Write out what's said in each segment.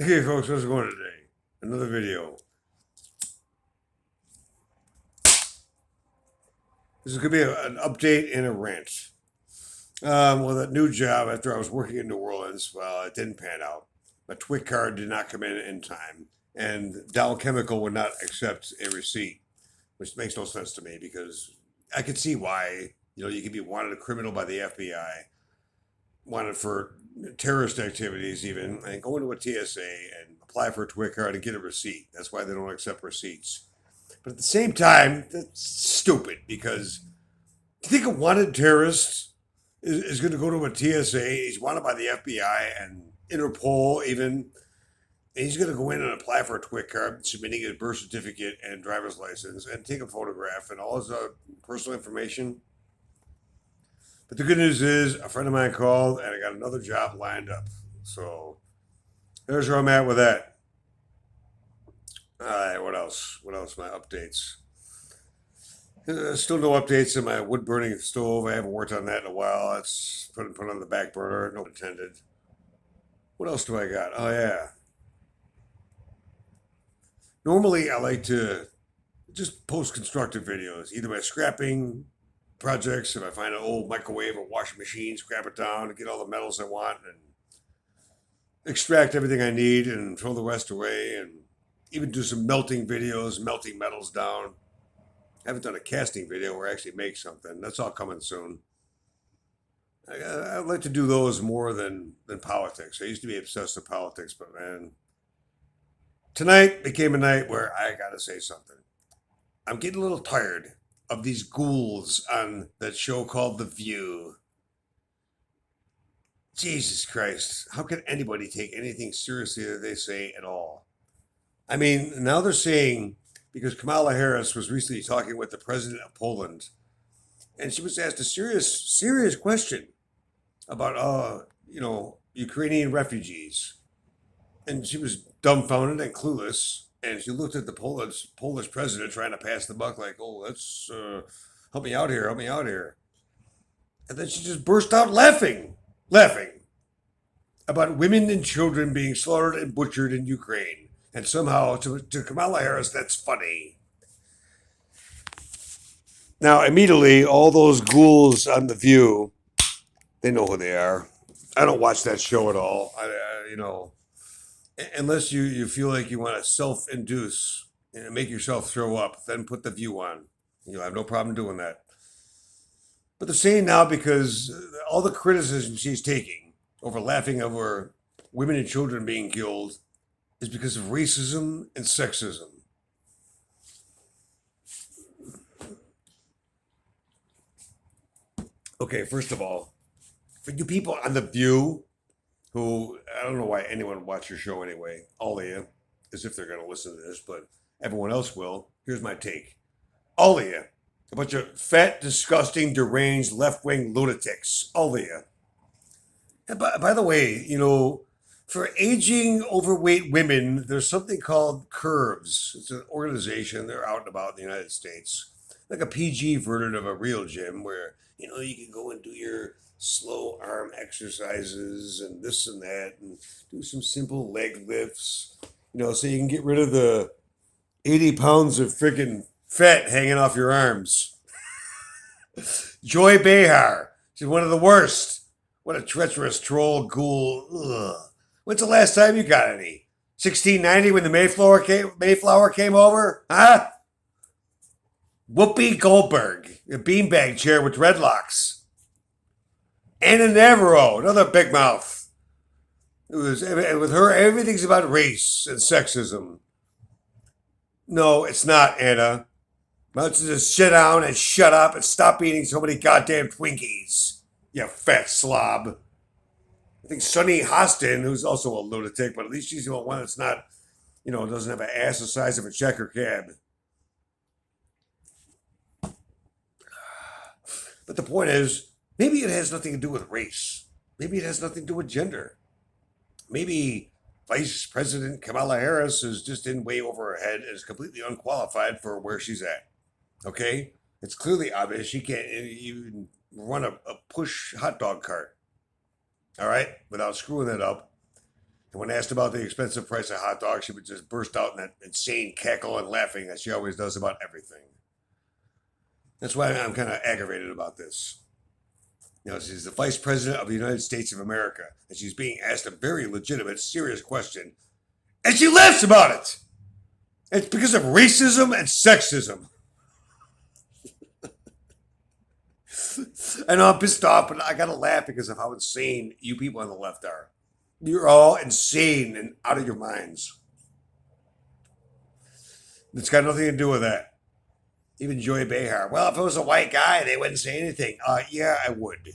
Hey folks, how's it going today? Another video. This is going to be an update and a rant. Well, that new job after I was working in New Orleans, well, it didn't pan out. My TWIC card did not come in time, and Dow Chemical would not accept a receipt, which makes no sense to me because I could see why. You could be wanted a criminal by the FBI, wanted for terrorist activities, even, and go into a TSA and apply for a TWIC card and get a receipt. That's why they don't accept receipts. But at the same time, that's stupid because do you think a wanted terrorist is going to go to a TSA? He's wanted by the FBI and Interpol, even. And he's going to go in and apply for a TWIC card, submitting his birth certificate and driver's license, and take a photograph and all his personal information. But the good news is, a friend of mine called, and I got another job lined up. So there's where I'm at with that. All right, what else? What else? My updates. Still no updates in my wood burning stove. I haven't worked on that in a while. It's put on the back burner. No intended. What else do I got? Oh yeah. Normally I like to just post constructive videos, either by scrapping projects. If I find an old microwave or washing machine, scrap it down and get all the metals I want and extract everything I need and throw the rest away, and even do some melting videos, melting metals down. I haven't done a casting video where I actually make something. That's all coming soon. I'd like to do those more than politics. I used to be obsessed with politics, but man, tonight became a night where I gotta say something. I'm getting a little tired of these ghouls on that show called The View. Jesus Christ, how can anybody take anything seriously that they say at all? I mean, now they're saying, because Kamala Harris was recently talking with the president of Poland, and she was asked a serious question about, Ukrainian refugees, and she was dumbfounded and clueless. And she looked at the Polish president trying to pass the buck, like, "Oh, let's help me out here, help me out here." And then she just burst out laughing about women and children being slaughtered and butchered in Ukraine. And somehow, to Kamala Harris, that's funny. Now, immediately, all those ghouls on The View, they know who they are. I don't watch that show at all. Unless you feel like you want to self-induce and make yourself throw up, then put The View on. You'll have no problem doing that. But they're saying now, because all the criticism she's taking over laughing over women and children being killed is because of racism and sexism. Okay, first of all, for you people on The View, who, I don't know why anyone would watch your show anyway, all of you, as if they're going to listen to this, but everyone else will. Here's my take. All of you, a bunch of fat, disgusting, deranged, left-wing lunatics. All of you. And by the way, for aging, overweight women, there's something called Curves. It's an organization. They're out and about in the United States. Like a PG version of a real gym where, you can go and do your slow arm exercises and this and that and do some simple leg lifts, so you can get rid of the 80 pounds of freaking fat hanging off your arms. Joy Behar. She's one of the worst. What a treacherous troll ghoul. Ugh. When's the last time you got any? 1690 when the Mayflower came over? Huh? Whoopi Goldberg, a beanbag chair with dreadlocks. Anna Navarro, another big mouth. With her, everything's about race and sexism. No, it's not, Anna. Why don't you just sit down and shut up and stop eating so many goddamn Twinkies, you fat slob. I think Sunny Hostin, who's also a lunatic, but at least she's the one that's not, doesn't have an ass the size of a checker cab. But the point is, maybe it has nothing to do with race. Maybe it has nothing to do with gender. Maybe Vice President Kamala Harris is just in way over her head and is completely unqualified for where she's at. Okay? It's clearly obvious she can't even run a push hot dog cart. All right? Without screwing it up. And when asked about the expensive price of hot dogs, she would just burst out in that insane cackle and laughing that she always does about everything. That's why I'm kind of aggravated about this. She's the vice president of the United States of America, and she's being asked a very legitimate, serious question, and she laughs about it. It's because of racism and sexism. I know I'm pissed off, but I gotta laugh because of how insane you people on the left are. You're all insane and out of your minds. It's got nothing to do with that. Even Joy Behar. Well, if it was a white guy, they wouldn't say anything. Yeah, I would.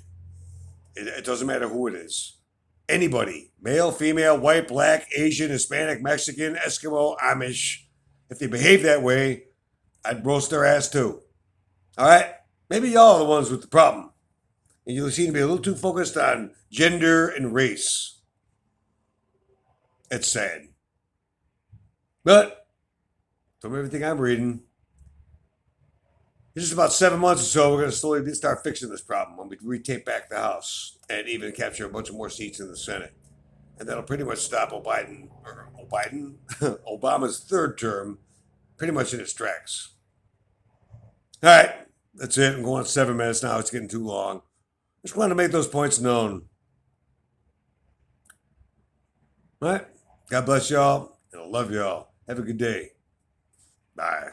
It doesn't matter who it is. Anybody, male, female, white, black, Asian, Hispanic, Mexican, Eskimo, Amish, if they behave that way, I'd roast their ass too. All right? Maybe y'all are the ones with the problem. And you seem to be a little too focused on gender and race. It's sad. But from everything I'm reading, in just about 7 months or so, we're going to slowly start fixing this problem when we retake back the House and even capture a bunch of more seats in the Senate. And that'll pretty much stop Obama's third term pretty much in its tracks. All right, that's it. I'm going 7 minutes now. It's getting too long. Just wanted to make those points known. All right. God bless y'all, and I love y'all. Have a good day. Bye.